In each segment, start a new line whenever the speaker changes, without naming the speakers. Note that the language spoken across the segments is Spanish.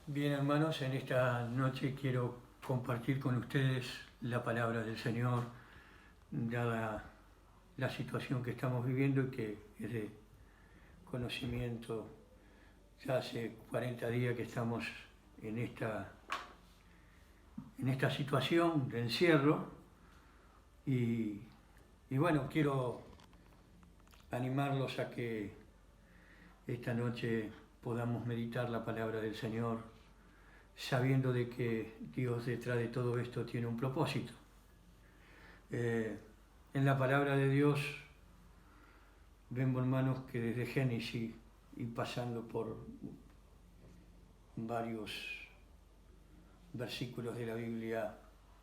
Bien, hermanos, en esta noche quiero compartir con ustedes la palabra del Señor, dada la situación que estamos viviendo y que es de conocimiento. Ya hace 40 días que estamos en esta situación de encierro y, y bueno, quiero animarlos a que esta noche podamos meditar la palabra del Señor, sabiendo de que Dios detrás de todo esto tiene un propósito. En la palabra de Dios vemos, hermanos, que desde Génesis y pasando por varios versículos de la Biblia,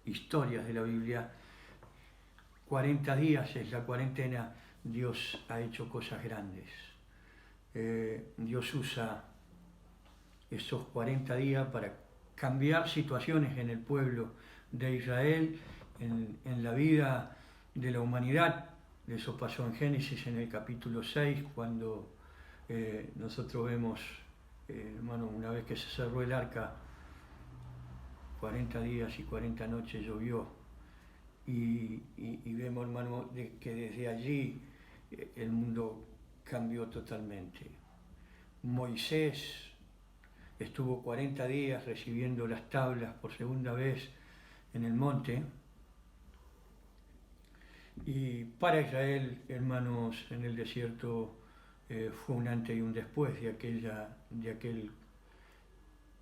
historias de la Biblia, 40 días es la cuarentena, Dios ha hecho cosas grandes. Dios usa esos 40 días para cambiar situaciones en el pueblo de Israel, en la vida de la humanidad. Eso pasó en Génesis en el capítulo 6, cuando nosotros vemos, hermano, una vez que se cerró el arca, 40 días y 40 noches llovió. Y vemos, hermano, que desde allí el mundo cambió totalmente. Moisés estuvo 40 días recibiendo las tablas por segunda vez en el monte. Y para Israel, hermanos, en el desierto fue un antes y un después de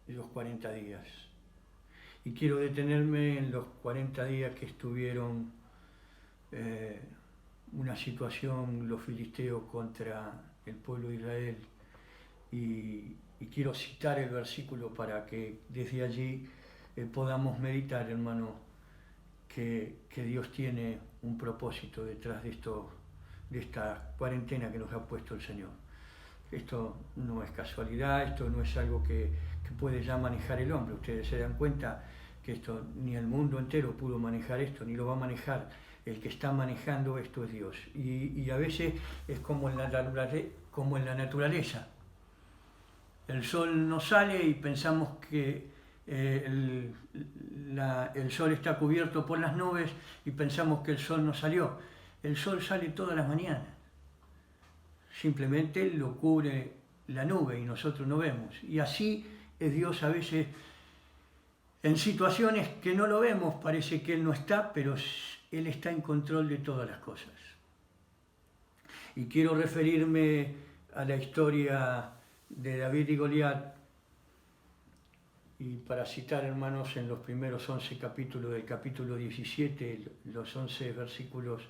los 40 días. Y quiero detenerme en los 40 días que estuvieron una situación, los filisteos contra el pueblo de Israel. Y quiero citar el versículo para que desde allí podamos meditar, hermano, que Dios tiene un propósito detrás de esta cuarentena que nos ha puesto el Señor. Esto no es casualidad, esto no es algo que puede ya manejar el hombre. Ustedes se dan cuenta que esto ni el mundo entero pudo manejar esto, ni lo va a manejar. El que está manejando esto es Dios. Y a veces es como en la naturaleza. El sol no sale y pensamos que el sol está cubierto por las nubes y pensamos que el sol no salió. El sol sale todas las mañanas. Simplemente lo cubre la nube y nosotros no vemos. Y así es Dios a veces en situaciones que no lo vemos, parece que Él no está, pero Él está en control de todas las cosas. Y quiero referirme a la historia de David y Goliat, y para citar, hermanos, en los primeros 11 capítulos del capítulo 17, los 11 versículos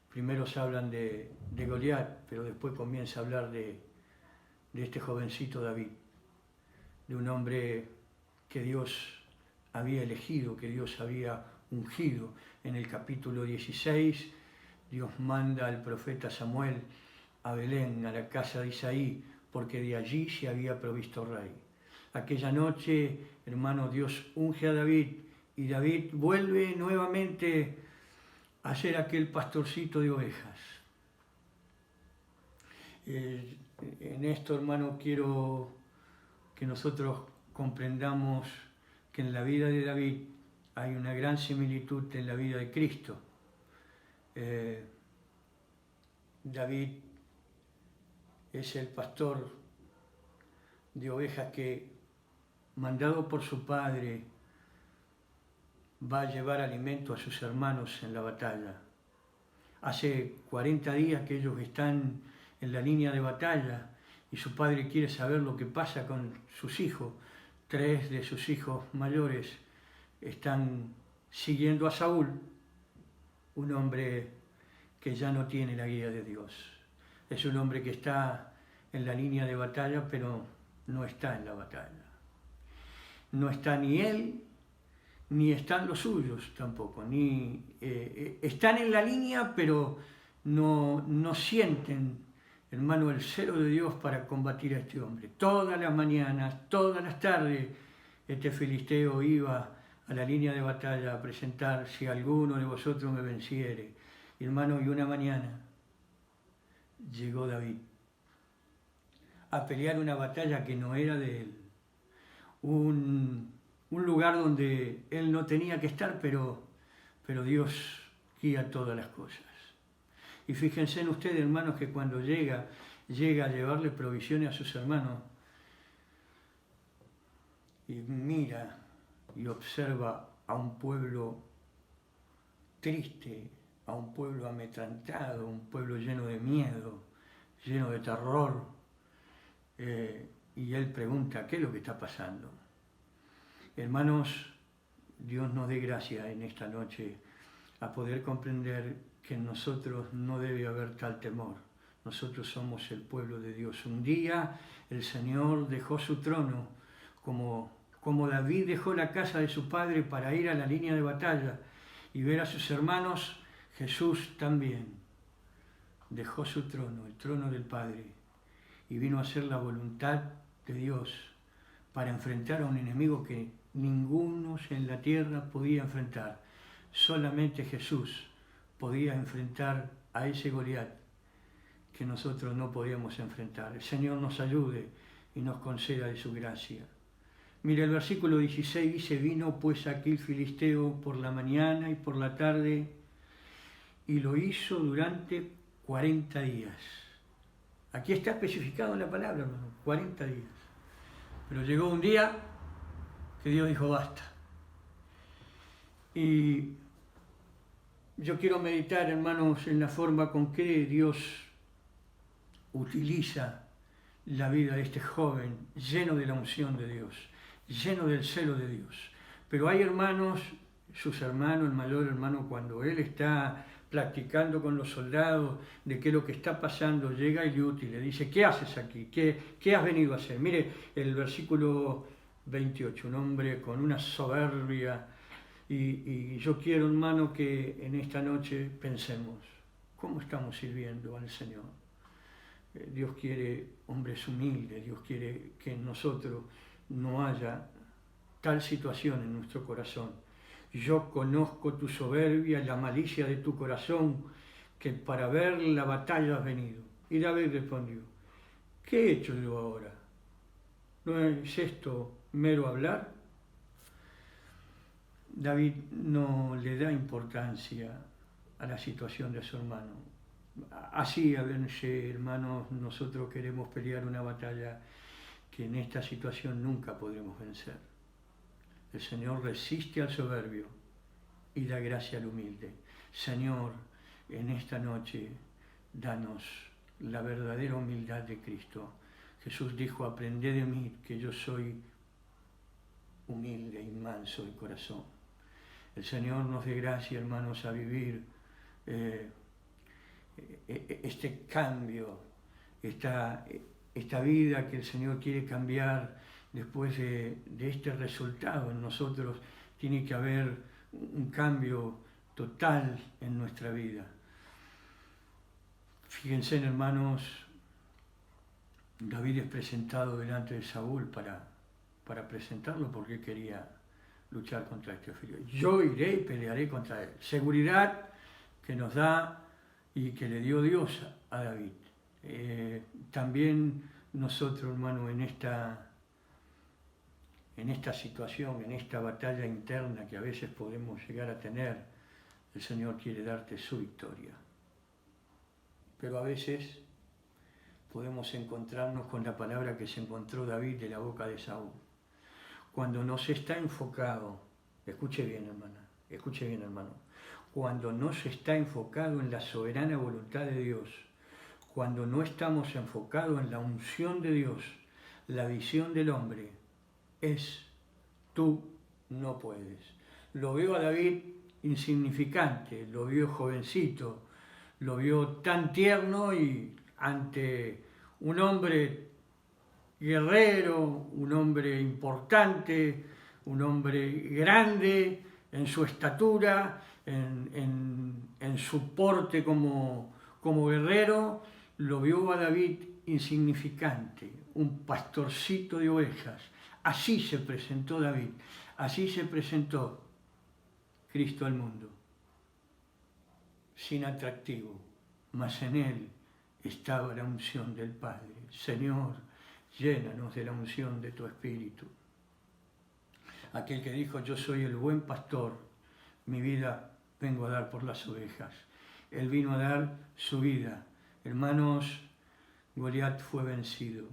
primeros hablan de Goliat, pero después comienza a hablar de este jovencito David, de un hombre que Dios había elegido, que Dios había ungido. En el capítulo 16, Dios manda al profeta Samuel a Belén, a la casa de Isaí, porque de allí se había provisto rey. Aquella noche, hermano, Dios unge a David y David vuelve nuevamente a ser aquel pastorcito de ovejas. En esto, hermano, quiero que nosotros comprendamos que en la vida de David hay una gran similitud en la vida de Cristo. David es el pastor de ovejas que, mandado por su padre, va a llevar alimento a sus hermanos en la batalla. Hace 40 días que ellos están en la línea de batalla y su padre quiere saber lo que pasa con sus hijos. 3 de sus hijos mayores están siguiendo a Saúl, un hombre que ya no tiene la guía de Dios. Es un hombre que está en la línea de batalla, pero no está en la batalla. No está ni él, ni están los suyos tampoco. Están en la línea, pero no sienten, hermano, el celo de Dios para combatir a este hombre. Todas las mañanas, todas las tardes, este filisteo iba a la línea de batalla a presentar: si alguno de vosotros me venciere. Y, hermano, y una mañana llegó David a pelear una batalla que no era de él. un lugar donde él no tenía que estar, pero Dios guía todas las cosas. Y fíjense en ustedes, hermanos, que cuando llega a llevarle provisiones a sus hermanos, y mira y observa a un pueblo triste, a un pueblo ametrantado, un pueblo lleno de miedo, lleno de terror, y él pregunta, ¿qué es lo que está pasando? Hermanos, Dios nos dé gracia en esta noche a poder comprender que en nosotros no debe haber tal temor. Nosotros somos el pueblo de Dios. Un día el Señor dejó su trono, como David dejó la casa de su padre para ir a la línea de batalla y ver a sus hermanos. Jesús también dejó su trono, el trono del Padre, y vino a hacer la voluntad de Dios para enfrentar a un enemigo que ninguno en la tierra podía enfrentar. Solamente Jesús podía enfrentar a ese Goliat que nosotros no podíamos enfrentar. El Señor nos ayude y nos conceda de su gracia. Mira, el versículo 16 dice, vino pues aquí el filisteo por la mañana y por la tarde, y lo hizo durante 40 días. Aquí está especificado en la palabra, hermano, 40 días. Pero llegó un día que Dios dijo, basta. Y yo quiero meditar, hermanos, en la forma con que Dios utiliza la vida de este joven, lleno de la unción de Dios, lleno del celo de Dios. Pero hay hermanos, sus hermanos, el mayor hermano, cuando él está practicando con los soldados de qué es lo que está pasando, llega Eliud y le dice, ¿qué haces aquí? ¿Qué has venido a hacer? Mire el versículo 28, un hombre con una soberbia, y yo quiero, hermano, que en esta noche pensemos, ¿cómo estamos sirviendo al Señor? Dios quiere hombres humildes, Dios quiere que en nosotros no haya tal situación en nuestro corazón. Yo conozco tu soberbia y la malicia de tu corazón, que para ver la batalla has venido. Y David respondió, ¿qué he hecho yo ahora? ¿No es esto mero hablar? David no le da importancia a la situación de su hermano. Así, a veces, hermanos, nosotros queremos pelear una batalla que en esta situación nunca podremos vencer. El Señor resiste al soberbio y da gracia al humilde. Señor, en esta noche, danos la verdadera humildad de Cristo. Jesús dijo, aprended de mí, que yo soy humilde y manso de corazón. El Señor nos dé gracia, hermanos, a vivir este cambio, esta vida que el Señor quiere cambiar. Después de este resultado en nosotros tiene que haber un cambio total en nuestra vida. Fíjense, hermanos, David es presentado delante de Saúl para presentarlo porque quería luchar contra este filisteo. Yo iré y pelearé contra él. Seguridad que nos da y que le dio Dios a David. También nosotros, hermanos, en esta situación, en esta batalla interna que a veces podemos llegar a tener, el Señor quiere darte su victoria. Pero a veces podemos encontrarnos con la palabra que se encontró David de la boca de Saúl. Cuando no se está enfocado, escuche bien, hermano, cuando no se está enfocado en la soberana voluntad de Dios, cuando no estamos enfocados en la unción de Dios, la visión del hombre es, tú no puedes. Lo vio a David insignificante, lo vio jovencito, lo vio tan tierno y ante un hombre guerrero, un hombre importante, un hombre grande en su estatura, en su porte como guerrero, lo vio a David insignificante, un pastorcito de ovejas. Así se presentó David, así se presentó Cristo al mundo, sin atractivo, mas en él estaba la unción del Padre. Señor, llénanos de la unción de tu Espíritu. aquel que dijo, yo soy el buen pastor, mi vida vengo a dar por las ovejas. Él vino a dar su vida. Hermanos, Goliat fue vencido.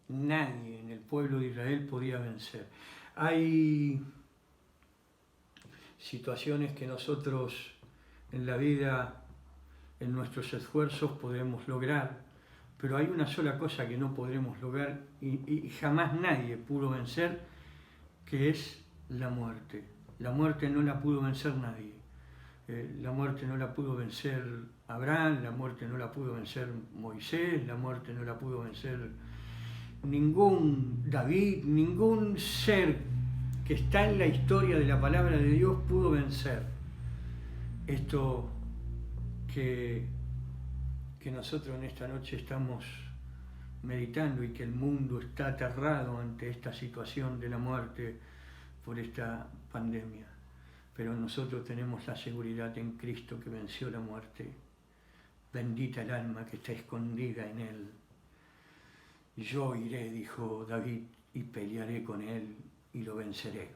Nadie en el pueblo de Israel podía vencer. Hay situaciones que nosotros en la vida, en nuestros esfuerzos podemos lograr, pero hay una sola cosa que no podremos lograr y jamás nadie pudo vencer, que es la muerte. La muerte no la pudo vencer nadie. La muerte no la pudo vencer Abraham, la muerte no la pudo vencer Moisés, la muerte no la pudo vencer ningún David, ningún ser que está en la historia de la palabra de Dios pudo vencer esto que nosotros en esta noche estamos meditando y que el mundo está aterrado ante esta situación de la muerte por esta pandemia. Pero nosotros tenemos la seguridad en Cristo que venció la muerte. Bendita el alma que está escondida en Él. Yo iré, dijo David, y pelearé con Él y lo venceré.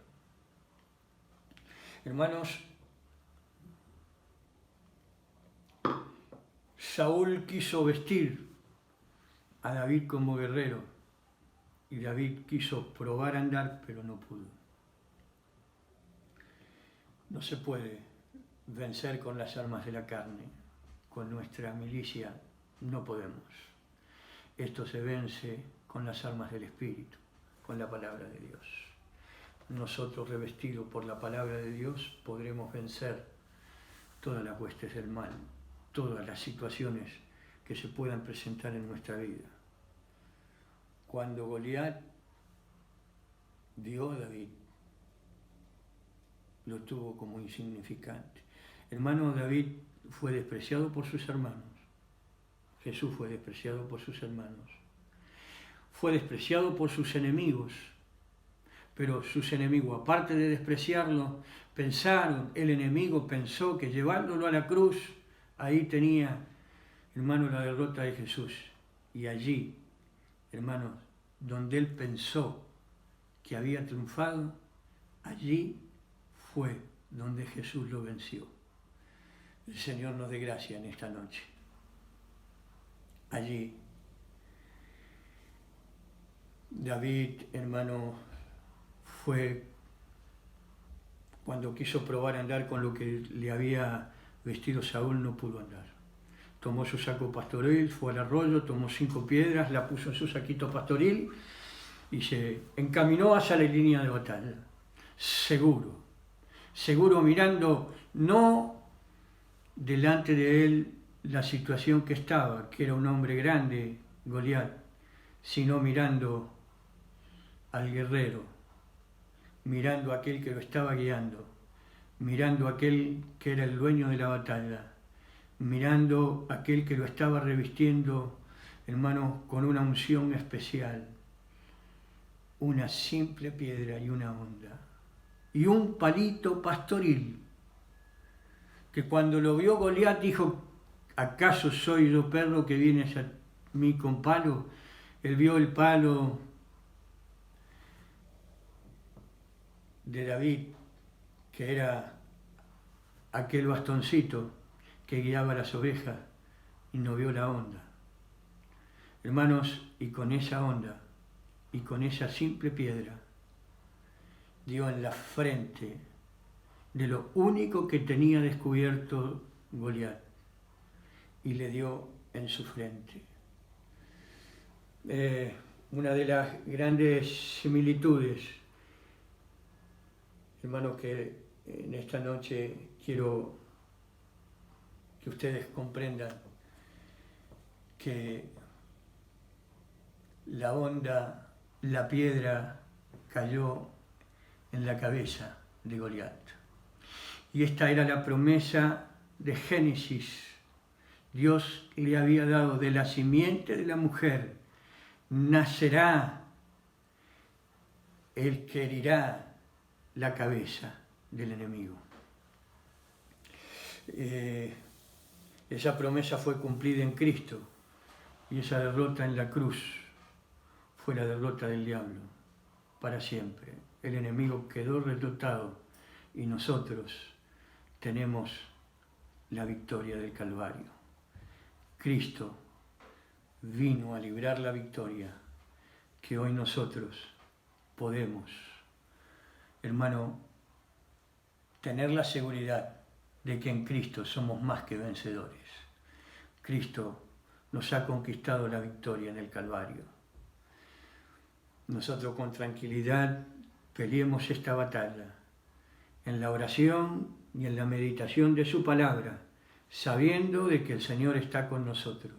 Hermanos, Saúl quiso vestir a David como guerrero y David quiso probar a andar, pero no pudo. No se puede vencer con las armas de la carne, con nuestra milicia no podemos. Esto se vence con las armas del Espíritu, con la palabra de Dios. Nosotros, revestidos por la palabra de Dios, podremos vencer todas las huestes del mal, todas las situaciones que se puedan presentar en nuestra vida. Cuando Goliat vio a David, lo tuvo como insignificante. Hermano, David fue despreciado por sus hermanos. Jesús fue despreciado por sus hermanos. Fue despreciado por sus enemigos. Pero sus enemigos, aparte de despreciarlo, el enemigo pensó que llevándolo a la cruz, ahí tenía, hermano, la derrota de Jesús. Y allí, hermanos, donde él pensó que había triunfado, allí fue donde Jesús lo venció. El Señor nos dé gracia en esta noche. Allí, David, hermano, fue cuando quiso probar a andar con lo que le había vestido Saúl, no pudo andar. Tomó su saco pastoril, fue al arroyo, tomó 5 piedras, la puso en su saquito pastoril y se encaminó hacia la línea de batalla. Seguro mirando no delante de él la situación que estaba, que era un hombre grande, Goliat, sino mirando al guerrero, mirando a aquel que lo estaba guiando, mirando a aquel que era el dueño de la batalla, mirando a aquel que lo estaba revistiendo, hermano, con una unción especial, una simple piedra y una honda, y un palito pastoril, que cuando lo vio Goliat dijo, ¿acaso soy yo perro que vienes a mí con palo? Él vio el palo de David, que era aquel bastoncito que guiaba las ovejas, y no vio la honda. Hermanos, y con esa honda, y con esa simple piedra, dio en la frente de lo único que tenía descubierto Goliat, y le dio en su frente. Una de las grandes similitudes, hermanos, que en esta noche quiero que ustedes comprendan que la honda, la piedra, cayó en la cabeza de Goliat. Y esta era la promesa de Génesis. Dios le había dado: de la simiente de la mujer nacerá el que herirá la cabeza del enemigo. Esa promesa fue cumplida en Cristo, y esa derrota en la cruz fue la derrota del diablo, para siempre. El enemigo quedó derrotado y nosotros tenemos la victoria del Calvario. Cristo vino a librar la victoria que hoy nosotros podemos, hermano, tener la seguridad de que en Cristo somos más que vencedores. Cristo nos ha conquistado la victoria en el Calvario. Nosotros con tranquilidad peleemos esta batalla en la oración y en la meditación de su palabra, sabiendo de que el Señor está con nosotros.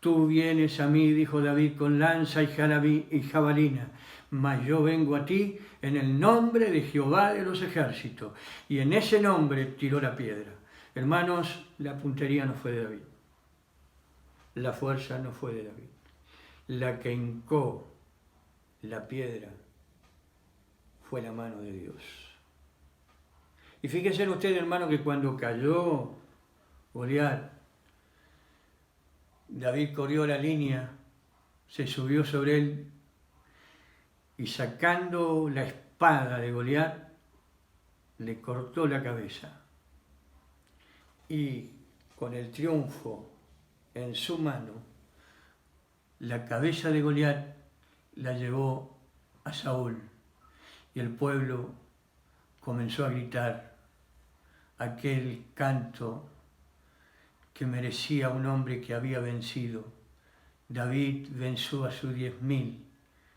Tú vienes a mí, dijo David, con lanza y jabalina, mas yo vengo a ti en el nombre de Jehová de los ejércitos. Y en ese nombre tiró la piedra. Hermanos, la puntería no fue de David. La fuerza no fue de David. La que hincó la piedra fue la mano de Dios. Y fíjense ustedes, hermano, que cuando cayó Goliat, David corrió la línea, se subió sobre él y sacando la espada de Goliat, le cortó la cabeza. Y con el triunfo en su mano, la cabeza de Goliat la llevó a Saúl. Y el pueblo comenzó a gritar aquel canto que merecía un hombre que había vencido. David venció a sus 10.000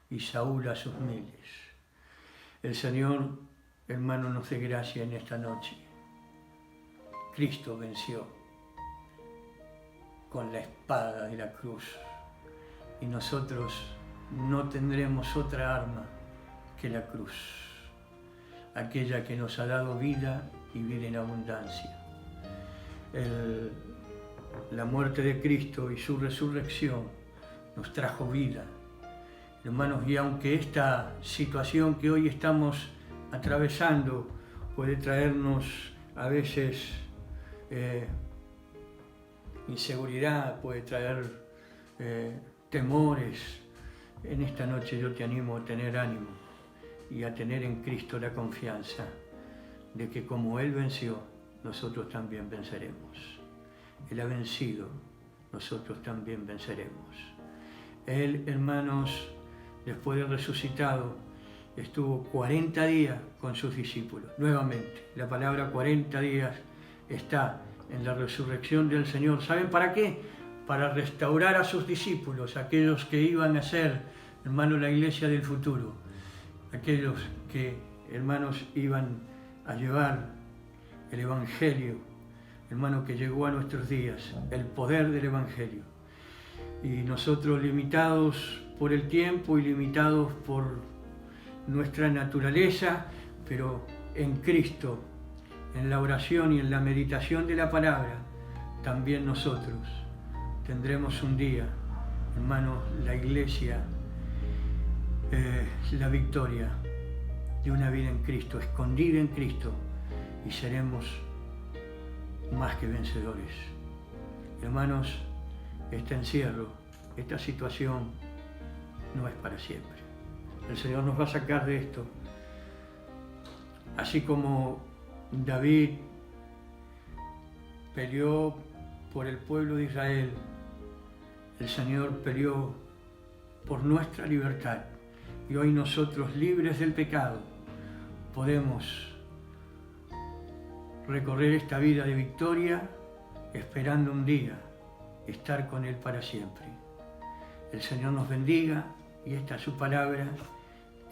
y Saúl a sus 1000. El Señor, hermano, nos dé gracia en esta noche. Cristo venció con la espada de la cruz y nosotros no tendremos otra arma que la cruz, aquella que nos ha dado vida y vida en abundancia. La muerte de Cristo y su resurrección nos trajo vida. Hermanos, y aunque esta situación que hoy estamos atravesando puede traernos a veces inseguridad, puede traer temores, en esta noche yo te animo a tener ánimo y a tener en Cristo la confianza de que como Él venció, nosotros también venceremos. Él ha vencido, nosotros también venceremos. Él, hermanos, después de resucitado, estuvo 40 días con sus discípulos. Nuevamente, la palabra 40 días está en la resurrección del Señor. ¿Saben para qué? Para restaurar a sus discípulos, aquellos que iban a ser, hermanos, la iglesia del futuro. Aquellos que, hermanos, iban a llevar el Evangelio, hermano, que llegó a nuestros días, el poder del Evangelio. Y nosotros, limitados por el tiempo y limitados por nuestra naturaleza, pero en Cristo, en la oración y en la meditación de la palabra, también nosotros tendremos un día, hermanos, la iglesia, la victoria de una vida en Cristo, escondida en Cristo, y seremos más que vencedores. Hermanos, este encierro, esta situación no es para siempre. El Señor nos va a sacar de esto. Así como David peleó por el pueblo de Israel, el Señor peleó por nuestra libertad. Y hoy nosotros, libres del pecado, podemos recorrer esta vida de victoria, esperando un día estar con Él para siempre. El Señor nos bendiga y esta su palabra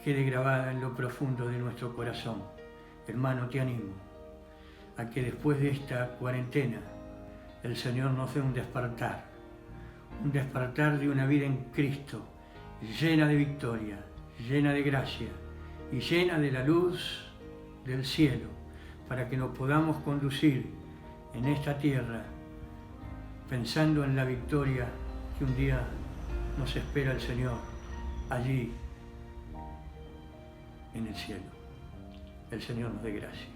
quede grabada en lo profundo de nuestro corazón. Hermano, te animo a que después de esta cuarentena el Señor nos dé un despertar de una vida en Cristo, llena de victoria, llena de gracia y llena de la luz del cielo, para que nos podamos conducir en esta tierra pensando en la victoria que un día nos espera el Señor allí en el cielo. El Señor nos dé gracia.